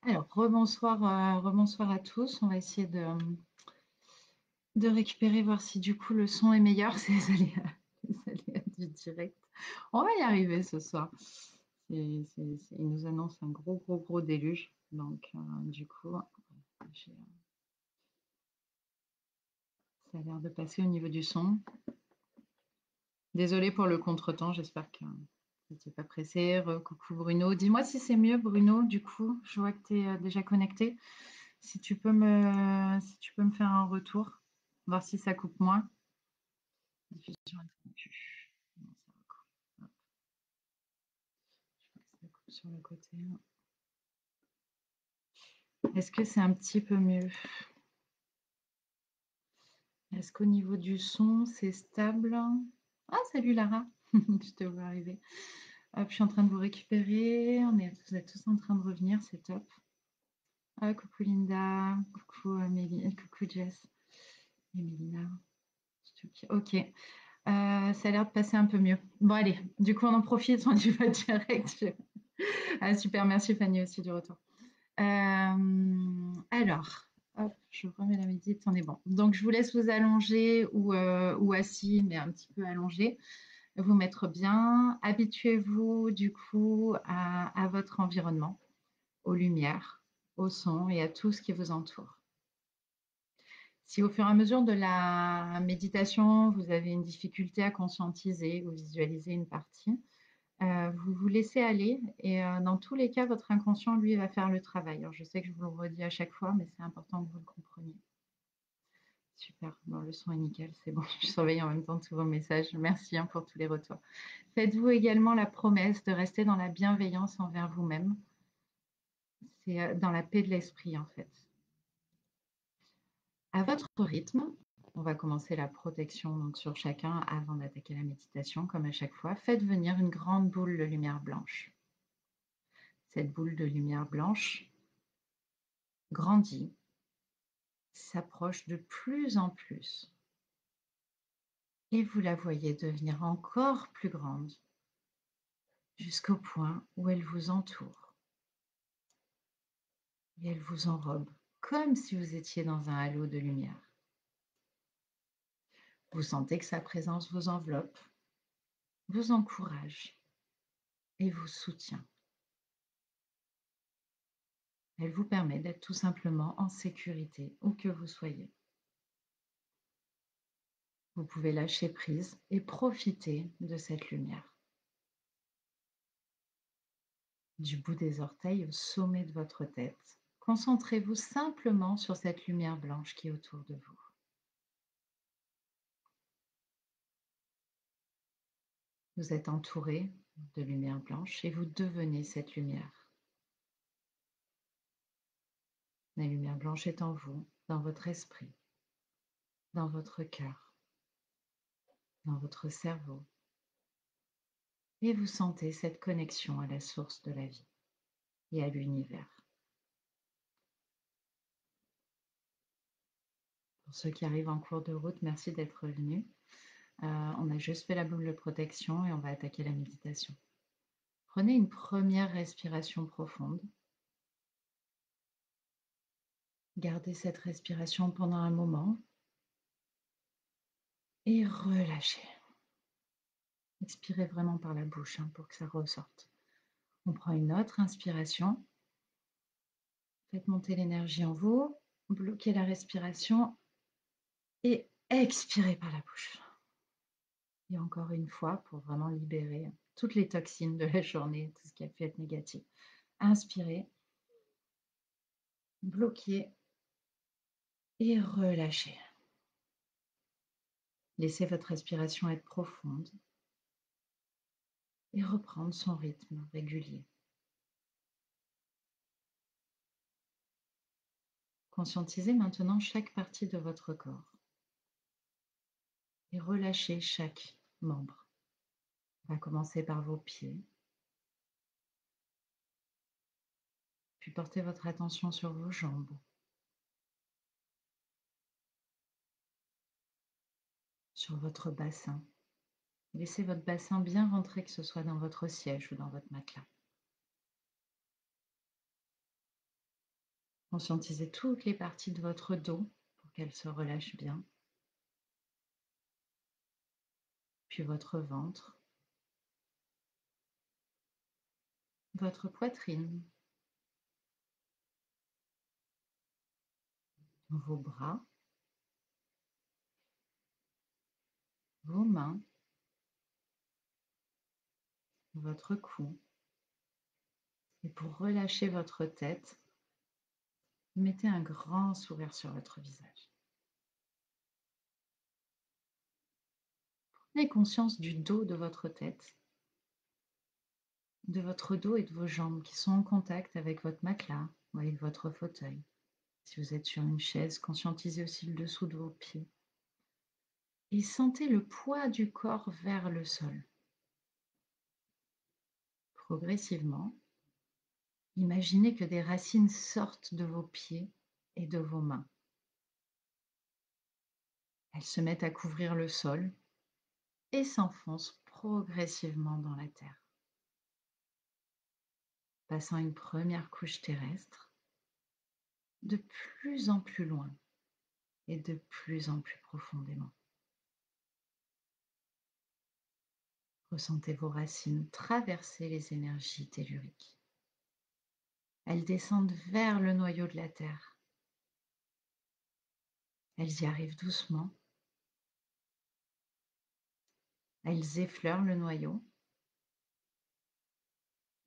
Alors, rebonsoir, rebonsoir à tous. On va essayer de récupérer, voir si du coup le son est meilleur. C'est les aléas du direct. On va y arriver ce soir. Il nous annonce un gros, gros, gros déluge. Donc, du coup, j'ai- ça a l'air de passer au niveau du son. Désolée pour le contretemps. J'espère que vous n'étiez pas pressé. Coucou Bruno. Dis-moi si c'est mieux, Bruno. Du coup, je vois que tu es déjà connecté. Si tu peux me faire un retour, voir si ça coupe moins. Diffusion interrompue. Non, ça recoupe. Hop, je crois que ça coupe sur le côté. Est-ce que c'est un petit peu mieux? Est-ce qu'au niveau du son, c'est stable? Ah, salut Lara, je te vois arriver. Hop, je suis en train de vous récupérer. Vous êtes tous en train de revenir, c'est top. Ah, coucou Linda, coucou Amélie, coucou Jess et Mélina. Ok. Ça a l'air de passer un peu mieux. Bon, allez, du coup, on en profite, on y va direct. Ah, super, merci Fanny aussi du retour. Alors, hop, je remets la médite, on est bon. Donc, je vous laisse vous allonger ou assis, mais un petit peu allongé. Vous mettre bien. Habituez-vous du coup à votre environnement, aux lumières, au son et à tout ce qui vous entoure. Si au fur et à mesure de la méditation, vous avez une difficulté à conscientiser ou visualiser une partie, vous vous laissez aller et dans tous les cas, votre inconscient, lui, va faire le travail. Alors, je sais que je vous le redis à chaque fois, mais c'est important que vous le compreniez. Super, bon, le son est nickel, c'est bon. Je surveille en même temps tous vos messages. Merci pour tous les retours. Faites-vous également la promesse de rester dans la bienveillance envers vous-même. C'est dans la paix de l'esprit, en fait. À votre rythme, on va commencer la protection donc, sur chacun avant d'attaquer la méditation, comme à chaque fois. Faites venir une grande boule de lumière blanche. Cette boule de lumière blanche grandit, s'approche de plus en plus, et vous la voyez devenir encore plus grande, jusqu'au point où elle vous entoure, et elle vous enrobe, comme si vous étiez dans un halo de lumière. Vous sentez que sa présence vous enveloppe, vous encourage et vous soutient. Elle vous permet d'être tout simplement en sécurité où que vous soyez. Vous pouvez lâcher prise et profiter de cette lumière. Du bout des orteils au sommet de votre tête, concentrez-vous simplement sur cette lumière blanche qui est autour de vous. Vous êtes entouré de lumière blanche et vous devenez cette lumière. La lumière blanche est en vous, dans votre esprit, dans votre cœur, dans votre cerveau, et vous sentez cette connexion à la source de la vie et à l'univers. Pour ceux qui arrivent en cours de route, merci d'être venus. On a juste fait la boule de protection et on va attaquer la méditation. Prenez une première respiration profonde. Gardez cette respiration pendant un moment et relâchez. Expirez vraiment par la bouche pour que ça ressorte. On prend une autre inspiration. Faites monter l'énergie en vous. Bloquez la respiration et expirez par la bouche. Et encore une fois, pour vraiment libérer toutes les toxines de la journée, tout ce qui a pu être négatif. Inspirez, bloquez et relâchez. Laissez votre respiration être profonde et reprendre son rythme régulier. Conscientisez maintenant chaque partie de votre corps et relâchez chaque membre. On va commencer par vos pieds, puis portez votre attention sur vos jambes, sur votre bassin. Laissez votre bassin bien rentrer, que ce soit dans votre siège ou dans votre matelas. Conscientisez toutes les parties de votre dos pour qu'elles se relâchent bien. Puis votre ventre, votre poitrine, vos bras, vos mains, votre cou. Et pour relâcher votre tête, mettez un grand sourire sur votre visage. Prenez conscience du dos de votre tête, de votre dos et de vos jambes qui sont en contact avec votre matelas ou avec votre fauteuil. Si vous êtes sur une chaise, conscientisez aussi le dessous de vos pieds. Et sentez le poids du corps vers le sol. Progressivement, imaginez que des racines sortent de vos pieds et de vos mains. Elles se mettent à couvrir le sol et s'enfoncent progressivement dans la terre, passant une première couche terrestre, de plus en plus loin et de plus en plus profondément. Ressentez vos racines traverser les énergies telluriques. Elles descendent vers le noyau de la Terre. Elles y arrivent doucement. Elles effleurent le noyau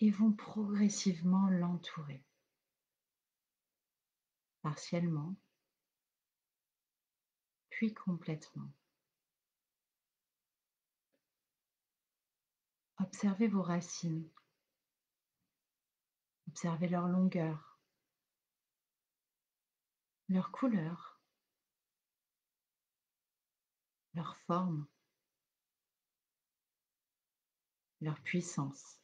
et vont progressivement l'entourer, partiellement, puis complètement. Observez vos racines. Observez leur longueur, leur couleur, leur forme, leur puissance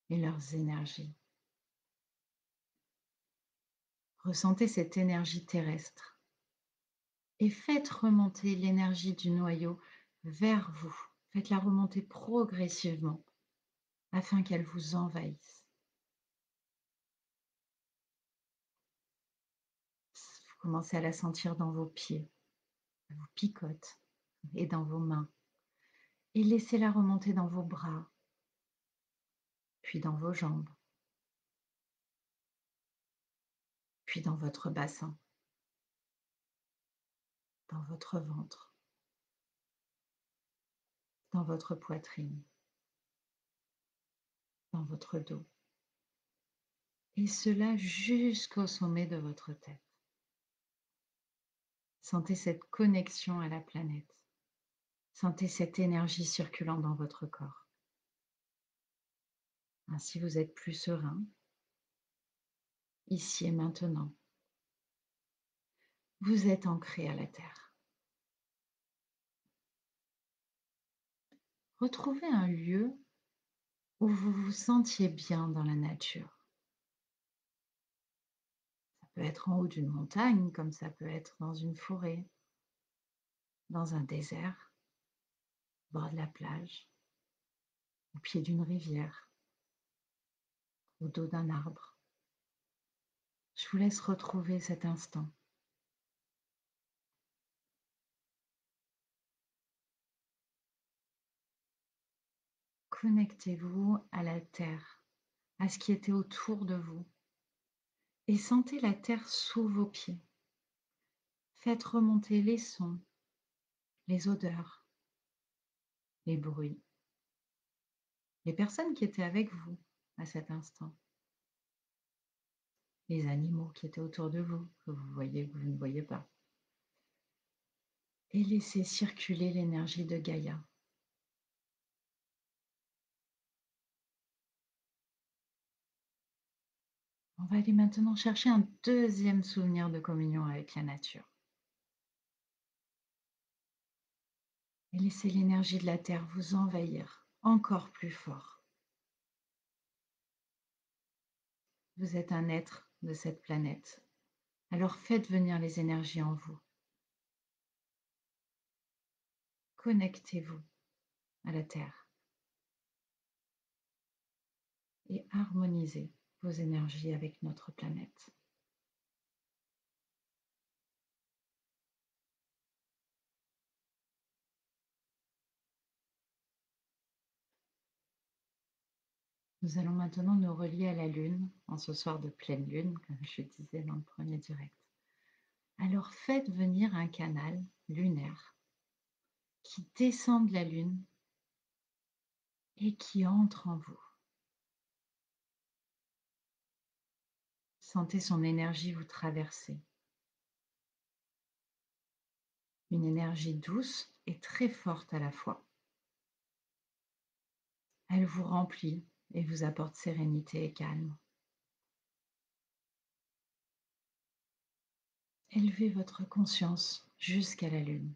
et leurs énergies. Ressentez cette énergie terrestre et faites remonter l'énergie du noyau vers vous. Faites-la remonter progressivement afin qu'elle vous envahisse. Vous commencez à la sentir dans vos pieds, elle vous picote et dans vos mains. Et laissez-la remonter dans vos bras, puis dans vos jambes, puis dans votre bassin, dans votre ventre, dans votre poitrine, dans votre dos. Et cela jusqu'au sommet de votre tête. Sentez cette connexion à la planète. Sentez cette énergie circulant dans votre corps. Ainsi, vous êtes plus serein, ici et maintenant. Vous êtes ancré à la Terre. Retrouvez un lieu où vous vous sentiez bien dans la nature. Ça peut être en haut d'une montagne, comme ça peut être dans une forêt, dans un désert, au bord de la plage, au pied d'une rivière, au dos d'un arbre. Je vous laisse retrouver cet instant. Connectez-vous à la terre, à ce qui était autour de vous, et sentez la terre sous vos pieds. Faites remonter les sons, les odeurs, les bruits, les personnes qui étaient avec vous à cet instant, les animaux qui étaient autour de vous, que vous voyez, que vous ne voyez pas. Et laissez circuler l'énergie de Gaïa. On va aller maintenant chercher un deuxième souvenir de communion avec la nature. Et laissez l'énergie de la Terre vous envahir encore plus fort. Vous êtes un être de cette planète. Alors faites venir les énergies en vous. Connectez-vous à la Terre et harmonisez vos énergies avec notre planète. Nous allons maintenant nous relier à la Lune, en ce soir de pleine Lune, comme je disais dans le premier direct. Alors faites venir un canal lunaire qui descend de la Lune et qui entre en vous. Sentez son énergie vous traverser. Une énergie douce et très forte à la fois. Elle vous remplit et vous apporte sérénité et calme. Élevez votre conscience jusqu'à la Lune.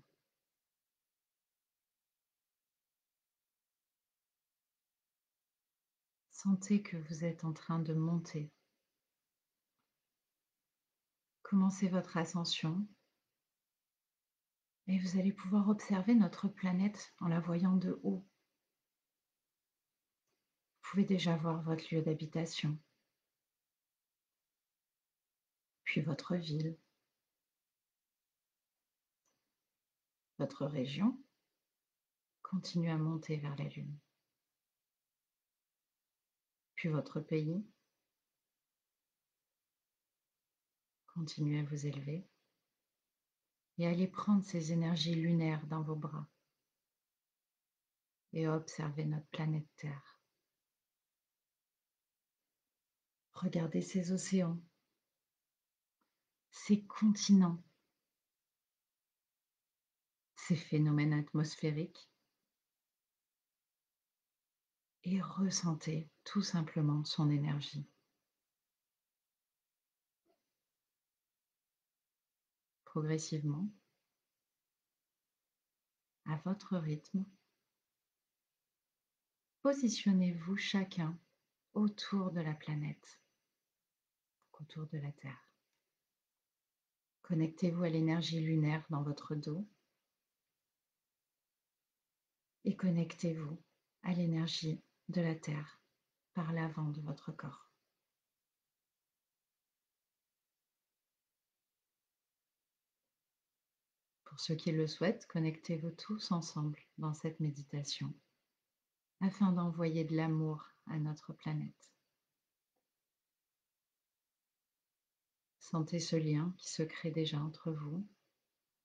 Sentez que vous êtes en train de monter. Commencez votre ascension et vous allez pouvoir observer notre planète en la voyant de haut. Vous pouvez déjà voir votre lieu d'habitation, puis votre ville, votre région. Continuez à monter vers la Lune. Puis votre pays. Continuez à vous élever et allez prendre ces énergies lunaires dans vos bras et observez notre planète Terre. Regardez ces océans, ces continents, ces phénomènes atmosphériques et ressentez tout simplement son énergie. Progressivement, à votre rythme, positionnez-vous chacun autour de la planète, autour de la Terre. Connectez-vous à l'énergie lunaire dans votre dos et connectez-vous à l'énergie de la Terre par l'avant de votre corps. Pour ceux qui le souhaitent, connectez-vous tous ensemble dans cette méditation afin d'envoyer de l'amour à notre planète. Sentez ce lien qui se crée déjà entre vous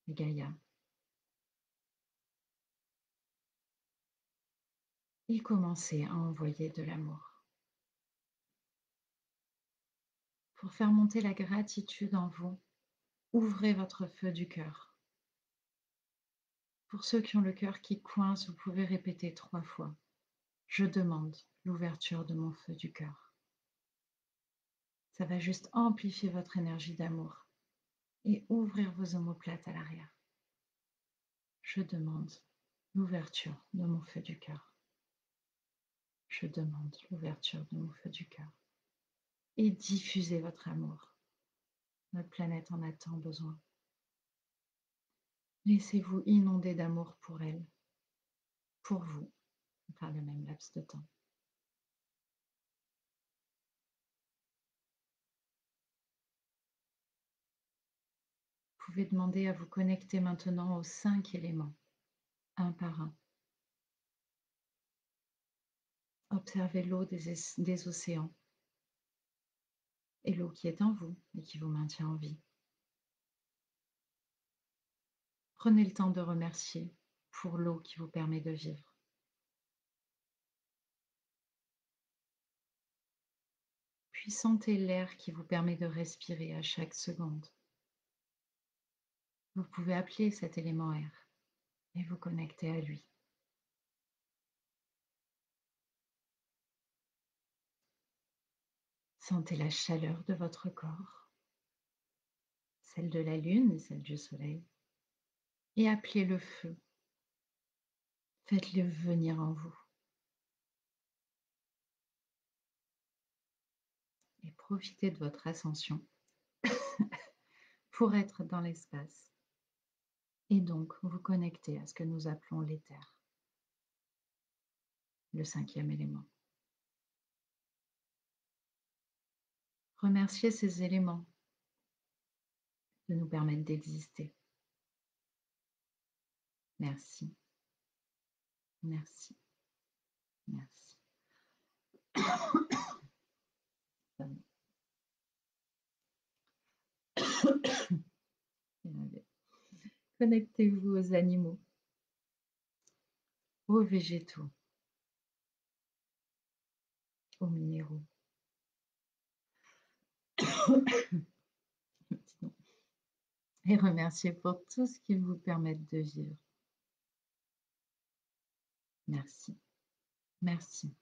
et Gaïa. Et commencez à envoyer de l'amour. Pour faire monter la gratitude en vous, ouvrez votre feu du cœur. Pour ceux qui ont le cœur qui coince, vous pouvez répéter 3 fois. Je demande l'ouverture de mon feu du cœur. Ça va juste amplifier votre énergie d'amour et ouvrir vos omoplates à l'arrière. Je demande l'ouverture de mon feu du cœur. Je demande l'ouverture de mon feu du cœur. Et diffusez votre amour. Notre planète en a tant besoin. Laissez-vous inonder d'amour pour elle, pour vous, par le même laps de temps. Vous pouvez demander à vous connecter maintenant aux 5 éléments, un par un. Observez l'eau des océans et l'eau qui est en vous et qui vous maintient en vie. Prenez le temps de remercier pour l'eau qui vous permet de vivre. Puis sentez l'air qui vous permet de respirer à chaque seconde. Vous pouvez appeler cet élément air et vous connecter à lui. Sentez la chaleur de votre corps, celle de la lune et celle du soleil, et appelez le feu. Faites-le venir en vous. Et profitez de votre ascension pour être dans l'espace et donc vous connecter à ce que nous appelons l'éther, le 5e élément. Remerciez ces éléments de nous permettre d'exister. Merci, merci, merci. Pardon. Connectez-vous aux animaux, aux végétaux, aux minéraux. Et remerciez pour tout ce qu'ils vous permettent de vivre. Merci, merci,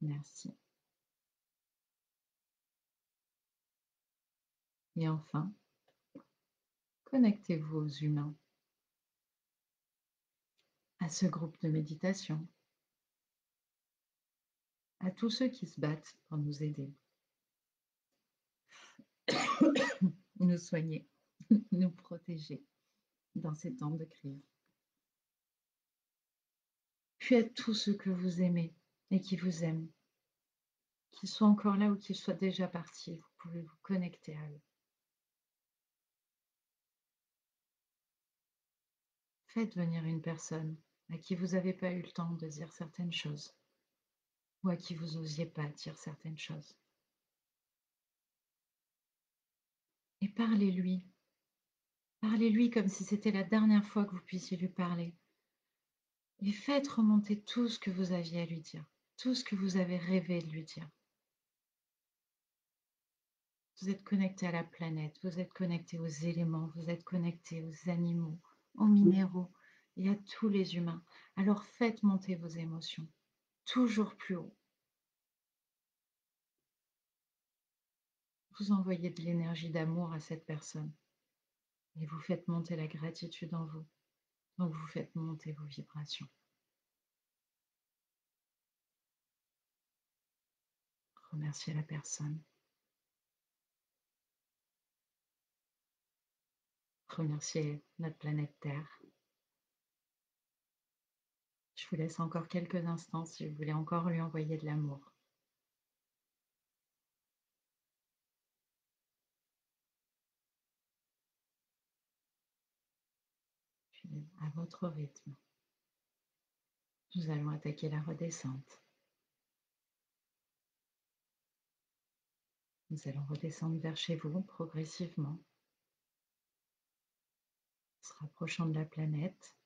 merci. Et enfin, connectez-vous aux humains, à ce groupe de méditation, à tous ceux qui se battent pour nous aider, nous soigner, nous protéger dans ces temps de crise. Puis à tous ceux que vous aimez et qui vous aiment, qu'ils soient encore là ou qu'ils soient déjà partis, vous pouvez vous connecter à eux. Faites venir une personne à qui vous n'avez pas eu le temps de dire certaines choses ou à qui vous n'osiez pas dire certaines choses. Et parlez-lui. Parlez-lui comme si c'était la dernière fois que vous puissiez lui parler. Et faites remonter tout ce que vous aviez à lui dire, tout ce que vous avez rêvé de lui dire. Vous êtes connecté à la planète, vous êtes connecté aux éléments, vous êtes connecté aux animaux, aux minéraux et à tous les humains. Alors faites monter vos émotions, toujours plus haut. Vous envoyez de l'énergie d'amour à cette personne et vous faites monter la gratitude en vous. Donc vous faites monter vos vibrations. Remerciez la personne. Remerciez notre planète Terre. Je vous laisse encore quelques instants si vous voulez encore lui envoyer de l'amour. Puis à votre rythme, nous allons attaquer la redescente. Nous allons redescendre vers chez vous progressivement, se rapprochant de la planète,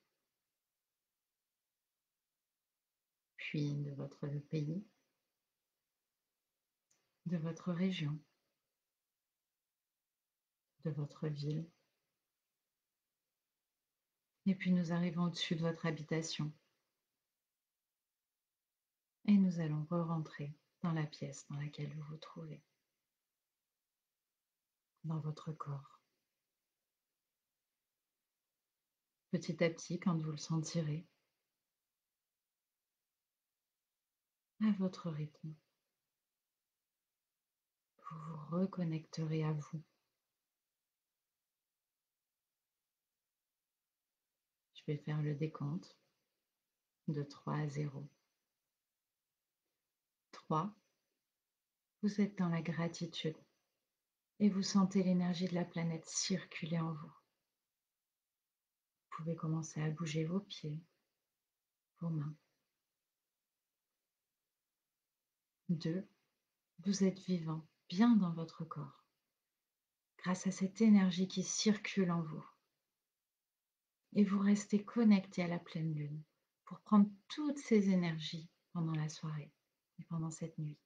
puis de votre pays, de votre région, de votre ville. Et puis nous arrivons au-dessus de votre habitation. Et nous allons re-rentrer dans la pièce dans laquelle vous vous trouvez, dans votre corps. Petit à petit, quand vous le sentirez, à votre rythme, vous vous reconnecterez à vous. Je vais faire le décompte de 3 à 0. 3, vous êtes dans la gratitude et vous sentez l'énergie de la planète circuler en vous. Vous pouvez commencer à bouger vos pieds, vos mains. 2, vous êtes vivant, bien dans votre corps, grâce à cette énergie qui circule en vous. Et vous restez connecté à la pleine lune pour prendre toutes ces énergies pendant la soirée et pendant cette nuit.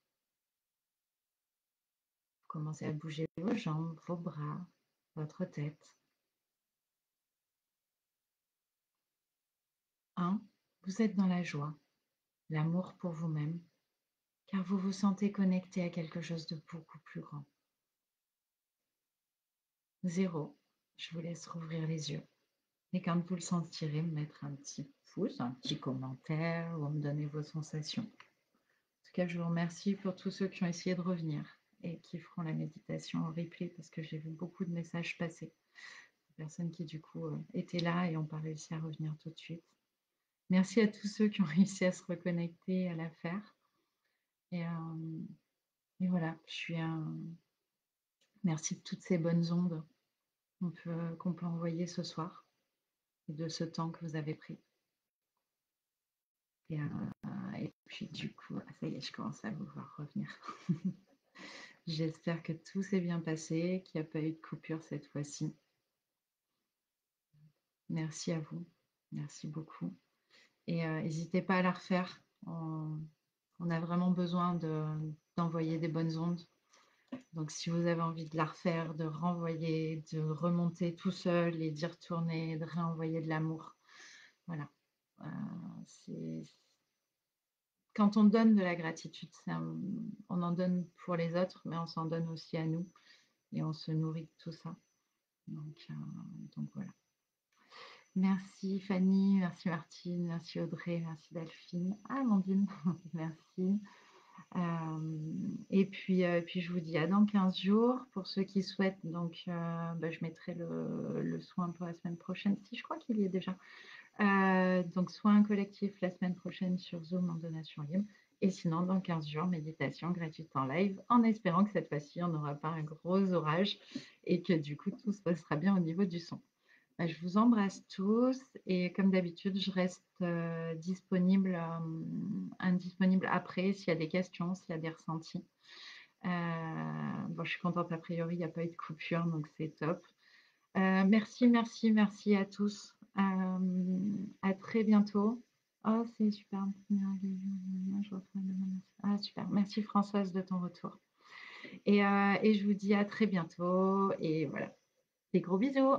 Vous commencez à bouger vos jambes, vos bras, votre tête. 1, vous êtes dans la joie, l'amour pour vous-même, car vous vous sentez connecté à quelque chose de beaucoup plus grand. 0, je vous laisse rouvrir les yeux. Et quand vous le sentirez, me mettre un petit pouce, un petit commentaire ou me donner vos sensations. En tout cas, je vous remercie pour tous ceux qui ont essayé de revenir et qui feront la méditation en replay parce que j'ai vu beaucoup de messages passer. Des personnes qui du coup étaient là et n'ont pas réussi à revenir tout de suite. Merci à tous ceux qui ont réussi à se reconnecter, à la faire. Et Et voilà, je suis un merci de toutes ces bonnes ondes qu'on peut envoyer ce soir et de ce temps que vous avez pris. Et, et puis du coup, ah, ça y est, je commence à vous voir revenir. J'espère que tout s'est bien passé, qu'il n'y a pas eu de coupure cette fois-ci. Merci à vous. Merci beaucoup. Et n'hésitez pas à la refaire. On a vraiment besoin d'envoyer des bonnes ondes. Donc, si vous avez envie de la refaire, de renvoyer, de remonter tout seul et d'y retourner, de réenvoyer de l'amour. Voilà. Euh, c'est quand on donne de la gratitude, on en donne pour les autres, mais on s'en donne aussi à nous et on se nourrit de tout ça. Donc voilà. Merci Fanny, merci Martine, merci Audrey, merci Delphine. Ah, Amandine, merci. Et puis, je vous dis à dans 15 jours. Pour ceux qui souhaitent, donc, je mettrai le soin pour la semaine prochaine. Si, je crois qu'il y est déjà. Donc, soin collectif la semaine prochaine sur Zoom en donation libre. Et sinon, dans 15 jours, méditation gratuite en live, en espérant que cette fois-ci, on n'aura pas un gros orage et que du coup, tout se passera bien au niveau du son. Je vous embrasse tous et comme d'habitude, je reste indisponible après s'il y a des questions, s'il y a des ressentis. Bon, je suis contente, a priori, il n'y a pas eu de coupure, donc c'est top. Merci, merci, merci à tous. À très bientôt. Oh, c'est super. Ah, super. Merci Françoise de ton retour. Et je vous dis à très bientôt. Et voilà. Des gros bisous.